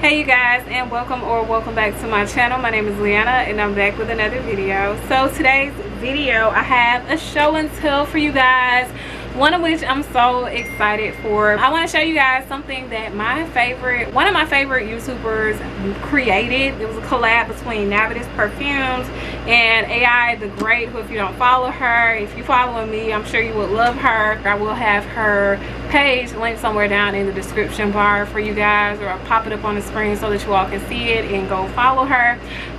Hey you guys, and welcome back to my channel. My name is Leanna and I'm back with another video. So today's video, I have a show and tell for you guys, one of which I'm so excited for. I want to show you guys something that one of my favorite YouTubers created. It was a collab between Navitus Perfumes and AI the Great, who, if you don't follow her, if you follow me, I'm sure you would love her. I will have her page linked somewhere down in the description bar for you guys, or I'll pop it up on the screen so that you all can see it and go follow her.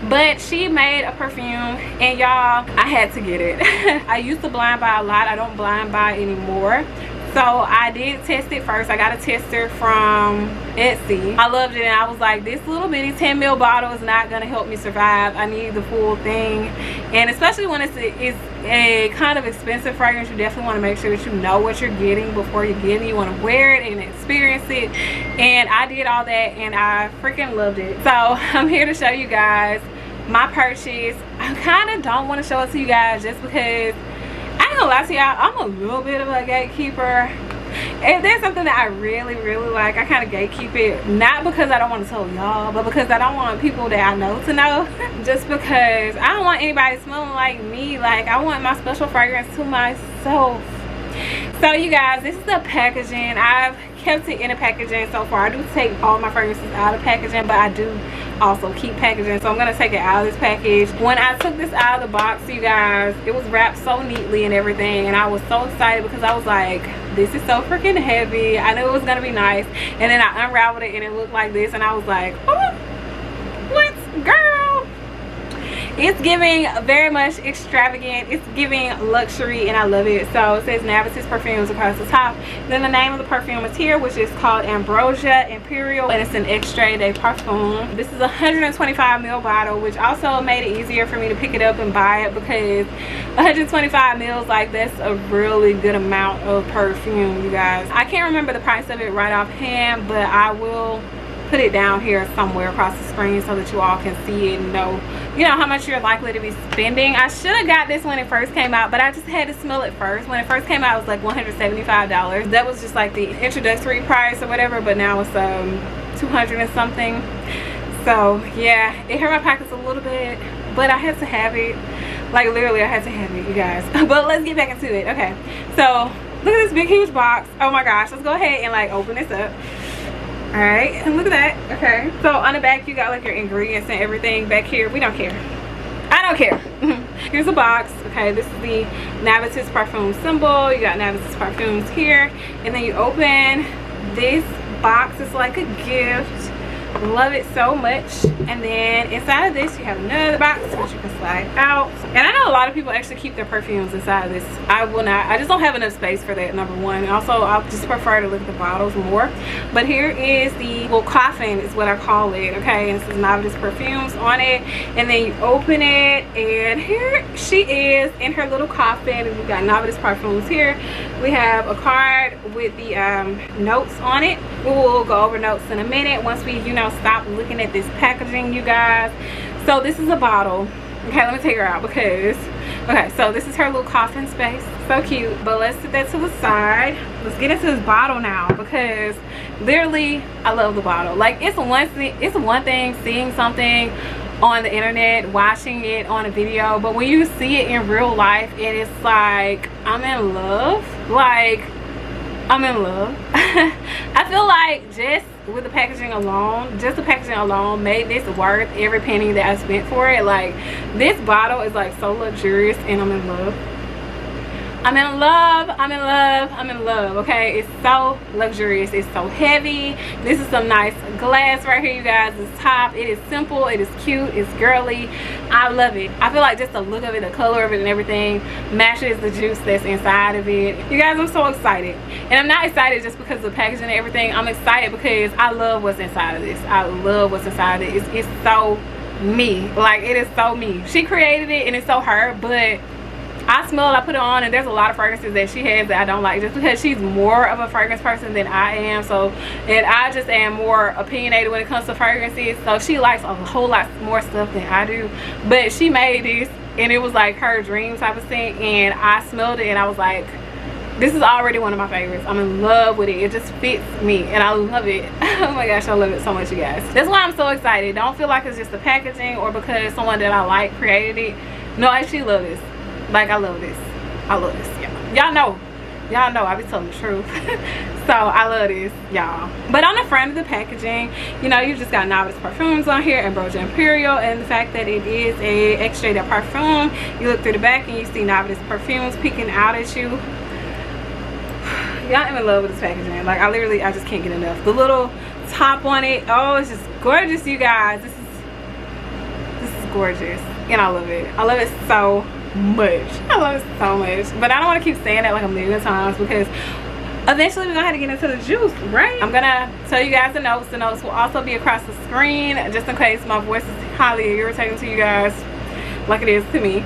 But she made a perfume, and y'all, I had to get it. I used to blind buy a lot. I don't blind buy anymore. So I did test it first. I got a tester from Etsy. I loved it, and I was like, this little bitty 10 ml bottle is not gonna help me survive. I need the full thing. And especially when it's a kind of expensive fragrance, you definitely want to make sure that you know what you're getting before you get it. You want to wear it and experience it. And I did all that, and I freaking loved it. So I'm here to show you guys my purchase. I kind of don't want to show it to you guys just because, I ain't gonna lie to y'all, I'm a little bit of a gatekeeper. If there's something that I really like, I kind of gatekeep it. Not because I don't want to tell y'all, but because I don't want people that I know to know. Just because I don't want anybody smelling like me. Like, I want my special fragrance to myself. So you guys, this is the packaging. I've kept it in the packaging so far. I do take all my fragrances out of packaging, but I do also keep packaging, so I'm gonna take it out of this package. When I took this out of the box, you guys, it was wrapped so neatly and everything, and I was so excited because I was like, this is so freaking heavy. I knew it was gonna be nice, and then I unraveled it and it looked like this, and I was like, oh, what, girl? It's giving very much extravagant. It's giving luxury, and I love it. So it says Navitus Perfumes across the top. Then the name of the perfume is here, which is called Ambrosia Imperial, and it's an extrait de parfum. This is a 125 ml bottle, which also made it easier for me to pick it up and buy it, because 125 mils, like, that's a really good amount of perfume, you guys. I can't remember the price of it right offhand, but I will put it down here somewhere across the screen so that you all can see it and know, you know, how much you're likely to be spending. I should have got this when it first came out, but I just had to smell it first. When it first came out, it was like $175. That was just like the introductory price or whatever, but now it's 200 and something. So yeah, it hurt my pockets a little bit, but I had to have it. Like, literally, I had to have it, you guys. But let's get back into it. Okay, so look at this big huge box. Oh my gosh, let's go ahead and like open this up. All right, and look at that. Okay, so on the back you got like your ingredients and everything. Back here, we don't care. I don't care. Here's a box. Okay, this is the Navitus Perfume symbol. You got Navitus Perfumes here, and then you open this box. It's like a gift. Love it so much. And then inside of this you have another box which you can slide out, and I know a lot of people actually keep their perfumes inside of this. I will not. I just don't have enough space for that, number one. Also, I'll just prefer to look at the bottles more. But here is the little coffin, is what I call it. Okay, and this is Navitus Perfumes on it, and then you open it, and here she is in her little coffin, and we got Navitus Perfumes here. We have a card with the notes on it. We will go over notes in a minute once we, you know, stop looking at this packaging, you guys. So this is a bottle. Okay, let me take her out because, okay, so this is her little coffin space. So cute. But let's set that to the side. Let's get into this bottle now, because literally I love the bottle. Like, it's one thing seeing something on the internet, watching it on a video, but when you see it in real life, it is like, I'm in love. Like, I'm in love. I feel like just with the packaging alone, made this worth every penny that I spent for it. Like, this bottle is like so luxurious, and I'm in love. I'm in love, I'm in love, I'm in love. Okay, it's so luxurious, it's so heavy. This is some nice glass right here, you guys. This top, it is simple, it is cute, it's girly. I love it. I feel like just the look of it, the color of it, and everything matches the juice that's inside of it. You guys, I'm so excited. And I'm not excited just because of the packaging and everything. I'm excited because I love what's inside of this. I love what's inside of it. It's so me. Like, it is so me. She created it, and it's so her, but I smell it, I put it on, and there's a lot of fragrances that she has that I don't like, just because she's more of a fragrance person than I am. So, and I just am more opinionated when it comes to fragrances. So she likes a whole lot more stuff than I do. But she made this, and it was like her dream type of thing, and I smelled it, and I was like, This is already one of my favorites. I'm in love with it. It just fits me and I love it. Oh my gosh, I love it so much, you guys. That's why I'm so excited. Don't feel like it's just the packaging or because someone that I like created it. No, I actually love this. Like, I love this. I love this, y'all know I be telling the truth. So I love this, y'all. But on the front of the packaging, you know, you just got Navitus Perfumes on here, Ambrosia Imperial, and the fact that it is a extruded perfume. You look through the back and you see Navitus Perfumes peeking out at you. Y'all, I'm in love with this packaging. Like, I just can't get enough. The little top on it, oh, it's just gorgeous, you guys. This is gorgeous, and I love it. I love it so much. I love it so much. But I don't want to keep saying that like a million times because eventually we're gonna have to get into the juice, right? I'm gonna tell you guys the notes. The notes will also be across the screen just in case my voice is highly irritating to you guys like it is to me.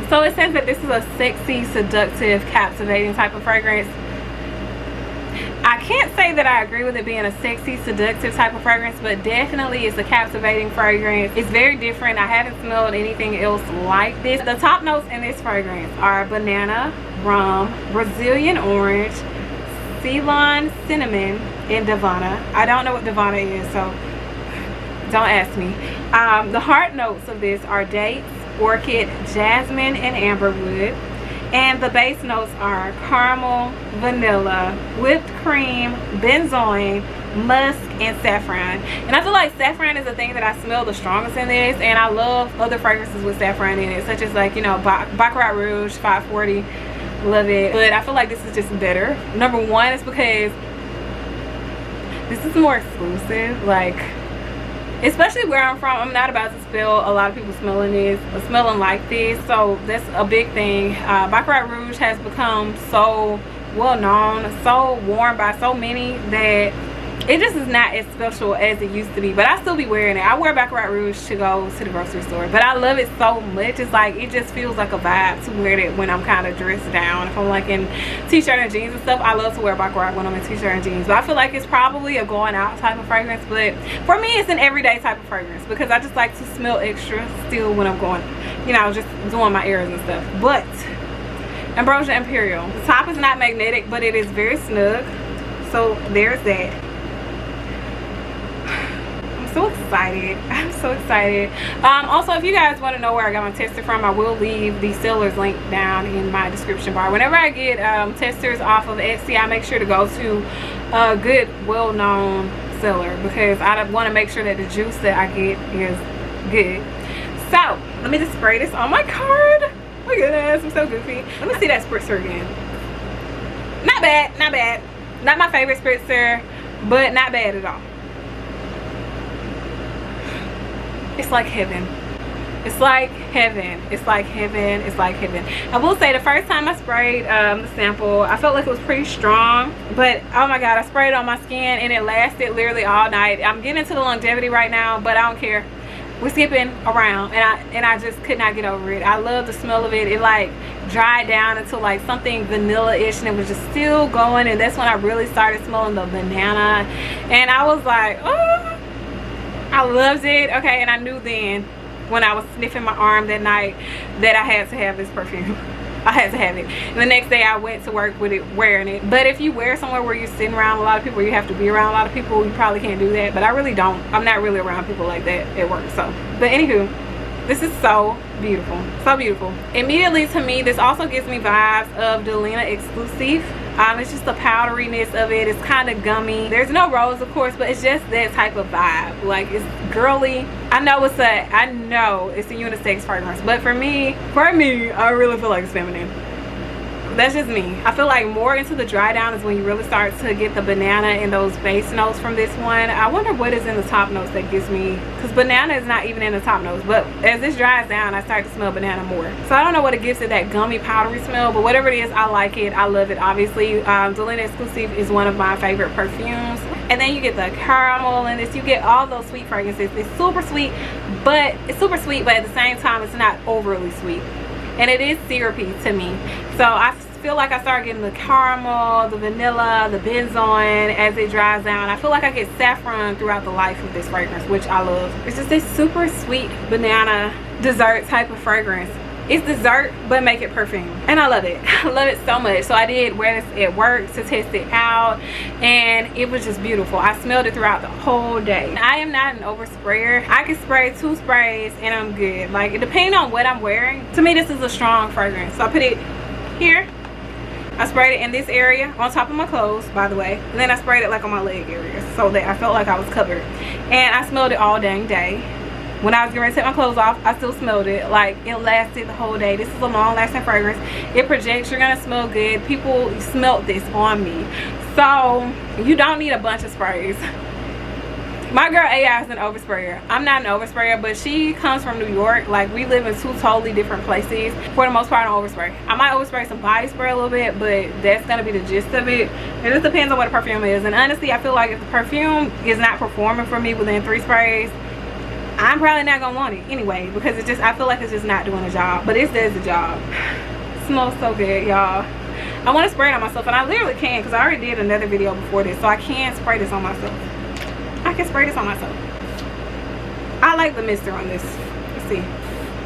So it says that this is a sexy, seductive, captivating type of fragrance. I can't say that I agree with it being a sexy, seductive type of fragrance, but definitely it's a captivating fragrance. It's very different. I haven't smelled anything else like this. The top notes in this fragrance are banana, rum, Brazilian orange, Ceylon cinnamon, and Divana. I don't know what Divana is, so don't ask me. The heart notes of this are dates, orchid, jasmine, and amberwood. And the base notes are caramel, vanilla, whipped cream, benzoin, musk, and saffron. And I feel like saffron is the thing that I smell the strongest in this, and I love other fragrances with saffron in it, such as, like, you know, Baccarat Rouge 540. Love it. But I feel like this is just better. Number one is because this is more exclusive. Like, especially where I'm from, I'm not about to smell a lot of people smelling this or smelling like this, so that's a big thing. Baccarat Rouge has become so well known, so worn by so many that it just is not as special as it used to be. But I still be wearing it. I wear Baccarat Rouge to go to the grocery store, but I love it so much. It's like, it just feels like a vibe to wear it when I'm kind of dressed down. If I'm like in t-shirt and jeans and stuff, I love to wear Baccarat when I'm in t-shirt and jeans. But I feel like it's probably a going out type of fragrance, but for me it's an everyday type of fragrance because I just like to smell extra still when I'm going, you know, just doing my ears and stuff. But Ambrosia Imperial, the top is not magnetic, but it is very snug, so there's that. So excited. I'm so excited. Also, if you guys want to know where I got my tester from, I will leave the seller's link down in my description bar. Whenever I get testers off of Etsy, I make sure to go to a good, well-known seller because I want to make sure that the juice that I get is good. So let me just spray this on my card. Look at this, I'm so goofy. Let me see that spritzer again. Not bad, not bad. Not my favorite spritzer, but not bad at all. It's like heaven. It's like heaven. It's like heaven. It's like heaven. I will say the first time I sprayed the sample, I felt like it was pretty strong, but oh my god, I sprayed it on my skin and it lasted literally all night. I'm getting into the longevity right now, but I don't care. We're skipping around, and I just could not get over it. I love the smell of it. It like dried down into like something vanilla-ish, and it was just still going, and that's when I really started smelling the banana, and I was like, oh, I loved it. Okay, and I knew then when I was sniffing my arm that night that I had to have this perfume. I had to have it. And the next day I went to work with it, wearing it. But if you wear somewhere where you're sitting around a lot of people, you have to be around a lot of people, you probably can't do that. But I really don't. I'm not really around people like that at work. So, but anywho, this is so beautiful. So beautiful. Immediately to me, this also gives me vibes of Delina Exclusive. It's just the powderiness of it. It's kind of gummy. There's no rose, of course, but it's just that type of vibe. Like, it's girly. I know it's a unisex fragrance, but for me, I really feel like it's feminine. That's just me. I feel like more into the dry down is when you really start to get the banana and those base notes from this one. I wonder what is in the top notes that gives me, because banana is not even in the top notes, but as this dries down I start to smell banana more. So I don't know what it gives it, that gummy powdery smell, but whatever it is, I like it. I love it. Obviously Delina Exclusive is one of my favorite perfumes. And then you get the caramel in this, you get all those sweet fragrances. It's super sweet, but at the same time it's not overly sweet. And it is syrupy to me. So I feel like I start getting the caramel, the vanilla, the benzoin as it dries down. I feel like I get saffron throughout the life of this fragrance, which I love. It's just this super sweet banana dessert type of fragrance. it's dessert but make it perfume, and I love it. I love it so much. So I did wear this at work to test it out, and it was just beautiful. I smelled it throughout the whole day. I am not an oversprayer. I can spray 2 sprays and I'm good. Like, depending on what I'm wearing, to me this is a strong fragrance. So I put it here, I sprayed it in this area on top of my clothes, by the way, and then I sprayed it like on my leg area so that I felt like I was covered. And I smelled it all dang day. When I was getting ready to take my clothes off, I still smelled it. Like, it lasted the whole day. This is a long lasting fragrance. It projects. You're gonna smell good. People smelled this on me, so you don't need a bunch of sprays. My girl AI is an oversprayer. I'm not an oversprayer, but she comes from New York. Like, we live in 2 totally different places. For the most part, I don't overspray. I might overspray some body spray a little bit, but that's gonna be the gist of it. It just depends on what the perfume is. And honestly, I feel like if the perfume is not performing for me within 3 sprays, I'm probably not gonna want it anyway, because it's just, I feel like it's just not doing the job. But it does the job. It smells so good, y'all. I want to spray it on myself, and I literally can, because I already did another video before this, so I can spray this on myself. I can spray this on myself. I like the mister on this. Let's see.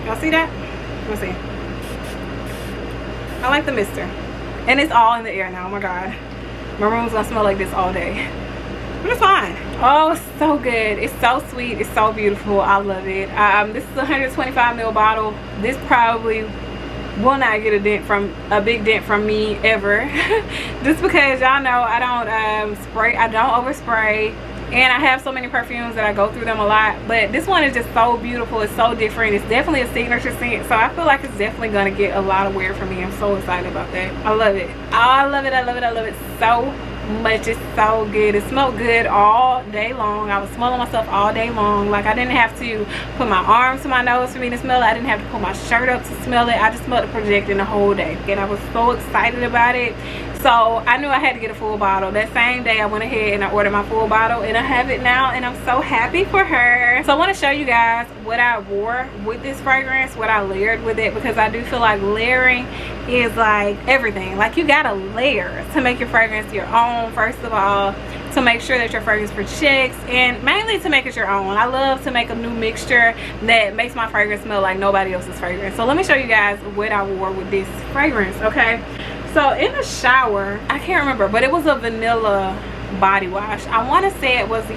Y'all see that? Let's see. I like the mister. And it's all in the air now. Oh my god. My room's gonna smell like this all day. But it's fine. Oh, it's so good. It's so sweet. It's so beautiful. I love it. This is a 125 ml bottle. This probably will not get a big dent from me ever. Just because y'all know I don't spray. I don't overspray. And I have so many perfumes that I go through them a lot, but this one is just so beautiful. It's so different. It's definitely a signature scent, so I feel like it's definitely going to get a lot of wear from me. I'm so excited about that. I love it. I love it. I love it. I love it so much. It's so good. It smelled good all day long. I was smelling myself all day long. Like, I didn't have to put my arms to my nose for me to smell it. I didn't have to pull my shirt up to smell it. I just smelled it projecting the whole day, and I was so excited about it. So I knew I had to get a full bottle. That same day I went ahead and I ordered my full bottle, and I have it now, and I'm so happy for her. So I want to show you guys what I wore with this fragrance, what I layered with it, because I do feel like layering is like everything. Like, you gotta layer to make your fragrance your own, first of all, to make sure that your fragrance projects, and mainly to make it your own. I love to make a new mixture that makes my fragrance smell like nobody else's fragrance. So let me show you guys what I wore with this fragrance, okay? So in the shower, I can't remember, but it was a vanilla body wash. I want to say it was the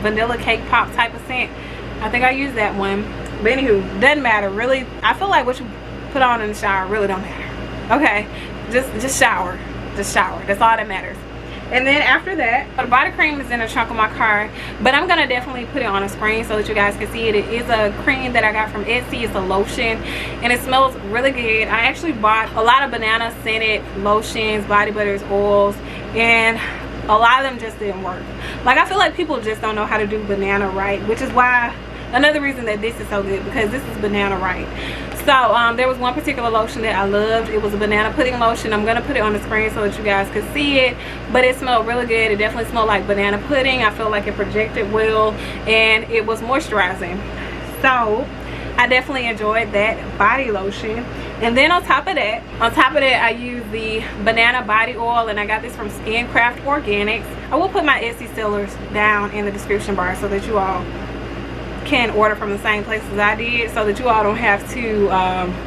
vanilla cake pop type of scent. I think I used that one. But anywho, doesn't matter really. I feel like what you put on in the shower really don't matter. Okay, just shower. Just shower. That's all that matters. And then after that, the body cream is in the trunk of my car, but I'm gonna definitely put it on a screen so that you guys can see it. It is a cream that I got from Etsy. It's a lotion, and it smells really good. I actually bought a lot of banana scented lotions, body butters, oils, and a lot of them just didn't work. Like, I feel like people just don't know how to do banana right, which is why another reason that this is so good, because this is banana right. So there was one particular lotion that I loved. It was a banana pudding lotion. I'm gonna put it on the screen so that you guys can see it, but it smelled really good. It definitely smelled like banana pudding. I feel like it projected well, and it was moisturizing. So I definitely enjoyed that body lotion. And then on top of that, I used the banana body oil, and I got this from Skincraft Organics. I will put my Etsy sellers down in the description bar so that you all can order from the same places I did, so that you all don't have to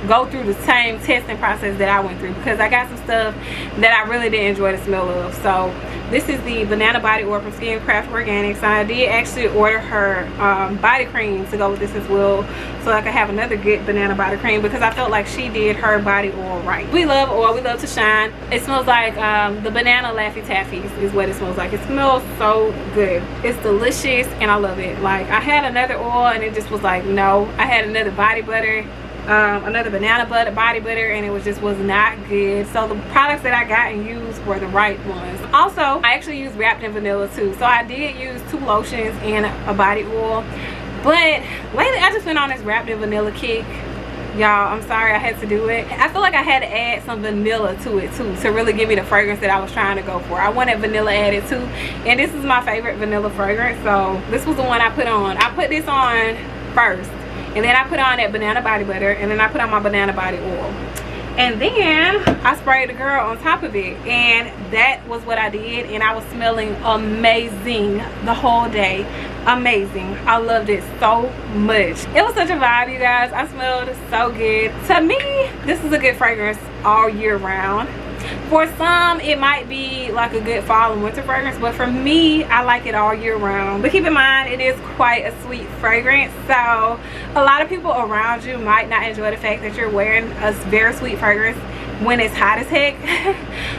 go through the same testing process that I went through, because I got some stuff that I really didn't enjoy the smell of. So this is the banana body oil from Skincraft Organics, and I did actually order her body cream to go with this as well, so I could have another good banana body cream, because I felt like she did her body oil right. We love oil, we love to shine. It smells like the banana Laffy Taffies is what it smells like. It smells so good. It's delicious, and I love it. Like, I had another oil and it just was like, no. I had another body butter, another banana body butter, and it was not good. So the products that I got and used were the right ones. Also, I actually used wrapped in vanilla too. So I did use 2 lotions and a body oil, but lately I just went on this wrapped in vanilla kick. Y'all, I'm sorry I had to do it. I feel like I had to add some vanilla to it too, to really give me the fragrance that I was trying to go for. I wanted vanilla added too, and this is my favorite vanilla fragrance, so this was the one I put on. I put this on first, and then I put on that banana body butter, and then I put on my banana body oil, and then I sprayed the girl on top of it, and that was what I did. And I was smelling amazing the whole day. amazing. I loved it so much. It was such a vibe, you guys. I smelled so good. To me, this is a good fragrance all year round. For some, it might be like a good fall and winter fragrance, but for me, I like it all year round. But keep in mind, it is quite a sweet fragrance, so a lot of people around you might not enjoy the fact that you're wearing a very sweet fragrance when it's hot as heck,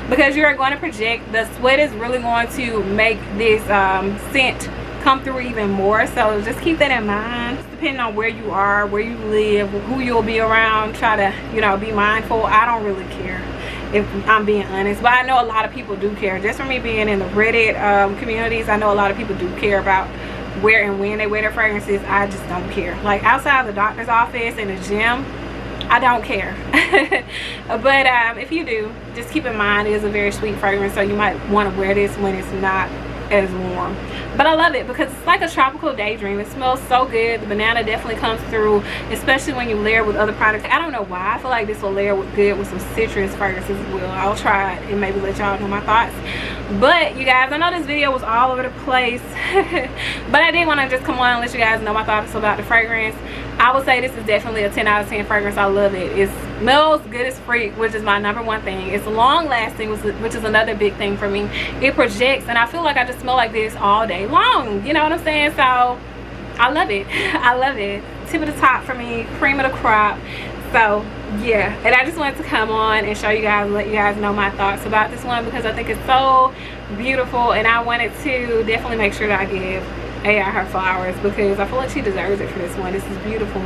because you're going to project. The sweat is really going to make this scent come through even more, so just keep that in mind. Depending on where you are, where you live, who you'll be around, try to, you know, be mindful. I don't really care, if I'm being honest, but I know a lot of people do care. Just from me being in the Reddit communities, I know a lot of people do care about where and when they wear their fragrances. I just don't care. Like outside the doctor's office and the gym, I don't care. But if you do, just keep in mind it is a very sweet fragrance, so you might want to wear this when it's not as warm. But I love it because it's like a tropical daydream. It smells so good. The banana definitely comes through, especially when you layer with other products. I don't know why, I feel like this will layer good with some citrus fragrances as well. I'll try it and maybe let y'all know my thoughts. But you guys, I know this video was all over the place, but I did want to just come on and let you guys know my thoughts about the fragrance. I would say this is definitely a 10 out of 10 fragrance. I love it. It smells good as freak, which is my #1 thing. It's long lasting, which is another big thing for me. It projects, and I feel like I just smell like this all day long. You know what I'm saying? So I love it. I love it. Tip of the top for me, cream of the crop. So yeah, and I just wanted to come on and show you guys, let you guys know my thoughts about this one, because I think it's so beautiful, and I wanted to definitely make sure that I give AI her flowers, because I feel like she deserves it for this one. This is beautiful.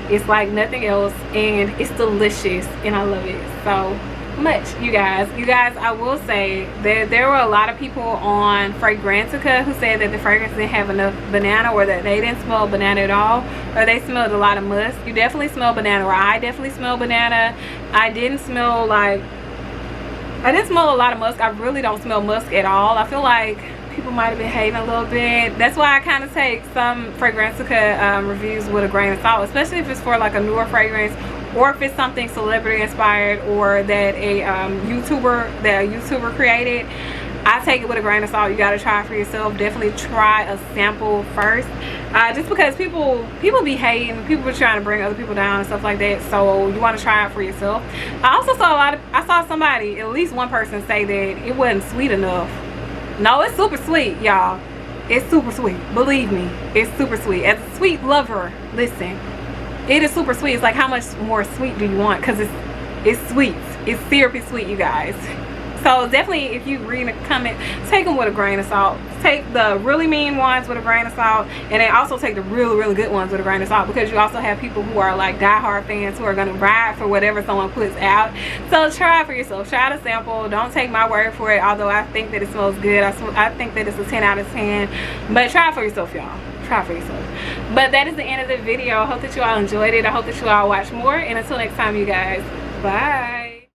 It's like nothing else, and it's delicious, and I love it so much. You guys, I will say that there were a lot of people on Fragrantica who said that the fragrance didn't have enough banana, or that they didn't smell banana at all, or they smelled a lot of musk. You definitely smell banana, or I definitely smell banana. I didn't smell a lot of musk. I really don't smell musk at all. I feel like people might have been hating a little bit. That's why I kind of take some Fragrantica reviews with a grain of salt, especially if it's for like a newer fragrance, or if it's something celebrity inspired, or that a YouTuber created. I take it with a grain of salt. You got to try it for yourself. Definitely try a sample first, just because people be hating, people are trying to bring other people down and stuff like that, so you want to try it for yourself. I also saw I saw somebody, at least one person, say that it wasn't sweet enough. No, it's super sweet, y'all. It's super sweet. Believe me, it's super sweet. As a sweet lover, listen, it is super sweet. It's like, how much more sweet do you want? Because it's sweet. It's syrupy sweet, you guys. So definitely, if you read a comment, take them with a grain of salt. Take the really mean ones with a grain of salt, and then also take the really, really good ones with a grain of salt, because you also have people who are like diehard fans who are going to ride for whatever someone puts out. So try it for yourself. Try the sample. Don't take my word for it, although I think that it smells good. I think that it's a 10 out of 10. But try it for yourself, y'all. Try it for yourself. But that is the end of the video. I hope that you all enjoyed it. I hope that you all watch more. And until next time, you guys, bye.